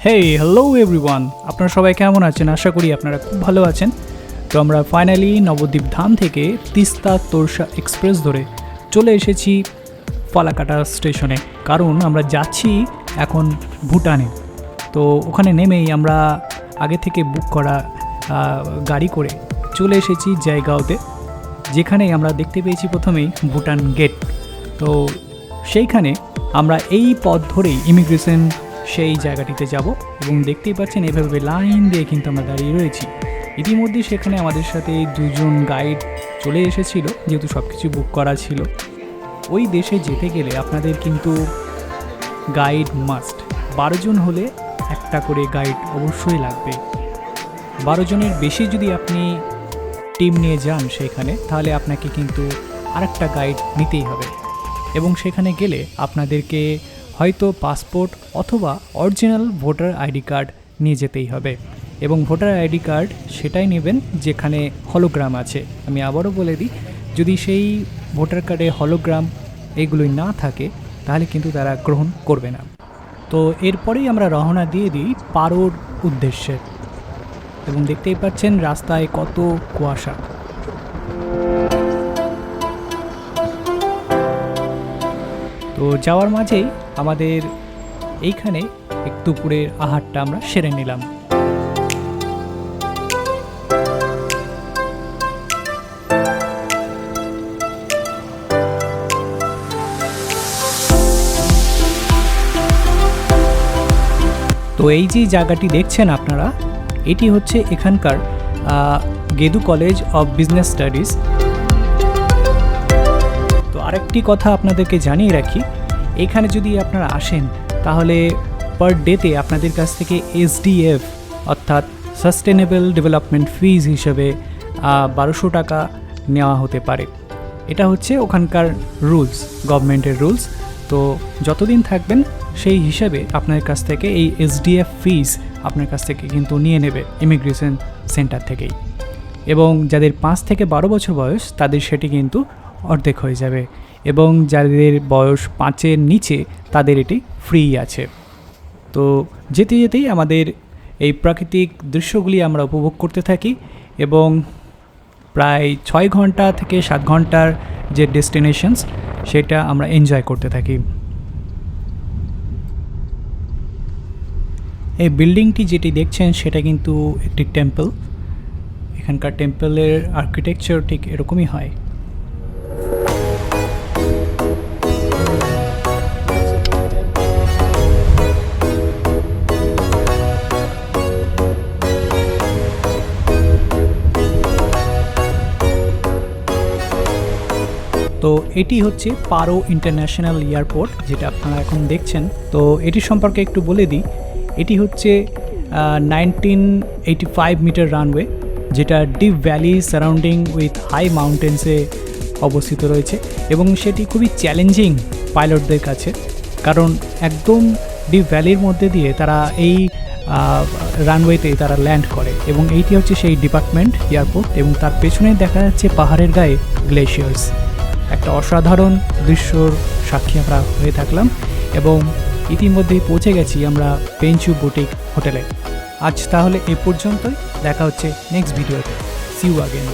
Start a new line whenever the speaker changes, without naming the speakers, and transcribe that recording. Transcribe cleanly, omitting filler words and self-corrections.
Hello everyone, আপনারা সবাই কেমন আছেন? আশা করি আপনারা খুব ভালো আছেন। তো আমরা ফাইনালি নবদ্বীপ ধাম থেকে তিস্তা তোরসা এক্সপ্রেস ধরে চলে এসেছি ফালাকাটা স্টেশনে, কারণ আমরা যাচ্ছি এখন ভুটানে। তো ওখানে নেমেই আমরা আগে থেকে বুক করা গাড়ি করে চলে এসেছি জায়গাওতে, যেখানে আমরা দেখতে পেয়েছি প্রথমেই ভুটান গেট। তো সেইখানে আমরা এই পথ ধরেই ইমিগ্রেশন সেই জায়গাটিতে যাব এবং দেখতেই পাচ্ছেন এভাবে লাইন দিয়ে কিন্তু আমরা দাঁড়িয়ে রয়েছি। ইতিমধ্যে সেখানে আমাদের সাথে দুজন গাইড চলে এসেছিল, যেহেতু সব কিছু বুক করা ছিল। ওই দেশে যেতে গেলে আপনাদের কিন্তু গাইড মাস্ট, 12 জন হলে একটা করে গাইড অবশ্যই লাগবে। 12 জনের বেশি যদি আপনি টিম নিয়ে যান সেখানে, তাহলে আপনাকে কিন্তু আরেকটা গাইড নিতেই হবে। এবং সেখানে গেলে আপনাদেরকে হয়তো পাসপোর্ট অথবা অরিজিনাল ভোটার আইডি কার্ড নিয়ে যেতেই হবে। এবং ভোটার আইডি কার্ড সেটাই নেবেন যেখানে হলোগ্রাম আছে। আমি আবারও বলে দিই, যদি সেই ভোটার কার্ডে হলোগ্রাম এগুলোই না থাকে তাহলে কিন্তু তারা গ্রহণ করবে না। তো এরপরেই আমরা রওনা দিয়ে দিই পারোর উদ্দেশ্যে। এবং দেখতেই পাচ্ছেন রাস্তায় কত কুয়াশা। তো যাওয়ার মাঝেই আমাদের এইখানে একটু দুপুরের আহারটা আমরা সেরে নিলাম। তো এই যে জায়গাটি দেখছেন আপনারা, এটি হচ্ছে এখানকার গেদু কলেজ অফ বিজনেস স্টাডিজ। তো আরেকটি কথা আপনাদেরকে জানিয়ে রাখি, এখানে যদি আপনারা আসেন তাহলে পার ডেতে আপনাদের কাছ থেকে SDF অর্থাৎ সাস্টেনেবল ডেভেলপমেন্ট ফিজ হিসেবে 1200 টাকা নেওয়া হতে পারে। এটা হচ্ছে ওখানকার রুলস, গভর্নমেন্টের রুলস। তো যতদিন থাকবেন সেই হিসাবে আপনার কাছ থেকে এই SDF ফিজ আপনার কাছ থেকে কিন্তু নিয়ে নেবে ইমিগ্রেশন সেন্টার থেকেই। এবং যাদের 5 থেকে 12 বছর বয়স তাদের সেটি কিন্তু অর্ধেক হয়ে যাবে, এবং যাদের বয়স 5-এর নিচে তাদের এটি ফ্রি আছে। তো যেতে যেতেই আমাদের এই প্রাকৃতিক দৃশ্যগুলি আমরা উপভোগ করতে থাকি, এবং প্রায় 6 ঘন্টা থেকে 7 ঘন্টার যে ডেস্টিনেশনস সেটা আমরা এনজয় করতে থাকি। এই বিল্ডিংটি যেটি দেখছেন সেটা কিন্তু একটি টেম্পল। এখানকার টেম্পলের আর্কিটেকচার ঠিক এরকমই হয়। তো এটি হচ্ছে পারো ইন্টারন্যাশনাল এয়ারপোর্ট, যেটা আপনারা এখন দেখছেন। তো এটি সম্পর্কে একটু বলে দিই, এটি হচ্ছে 1985 মিটার রানওয়ে, যেটা deep valley surrounding with high মাউন্টেন্সে অবস্থিত রয়েছে। এবং সেটি খুবই চ্যালেঞ্জিং পাইলটদের কাছে, কারণ একদম ডিপ ভ্যালির মধ্যে দিয়ে তারা এই রানওয়েতে তারা ল্যান্ড করে। এবং এইটি হচ্ছে সেই ডিপার্টমেন্ট এয়ারপোর্ট, এবং তার পেছনে দেখা যাচ্ছে পাহাড়ের গায়ে গ্লেশিয়ার্স। একটা অসাধারণ দৃশ্যর সাক্ষী আমরা হয়ে থাকলাম, এবং ইতিমধ্যেই পৌঁছে গেছি আমরা পেঞ্চু বুটিক হোটেলে। আজ তাহলে এ পর্যন্তই, দেখা হচ্ছে নেক্সট ভিডিওতে। See you again.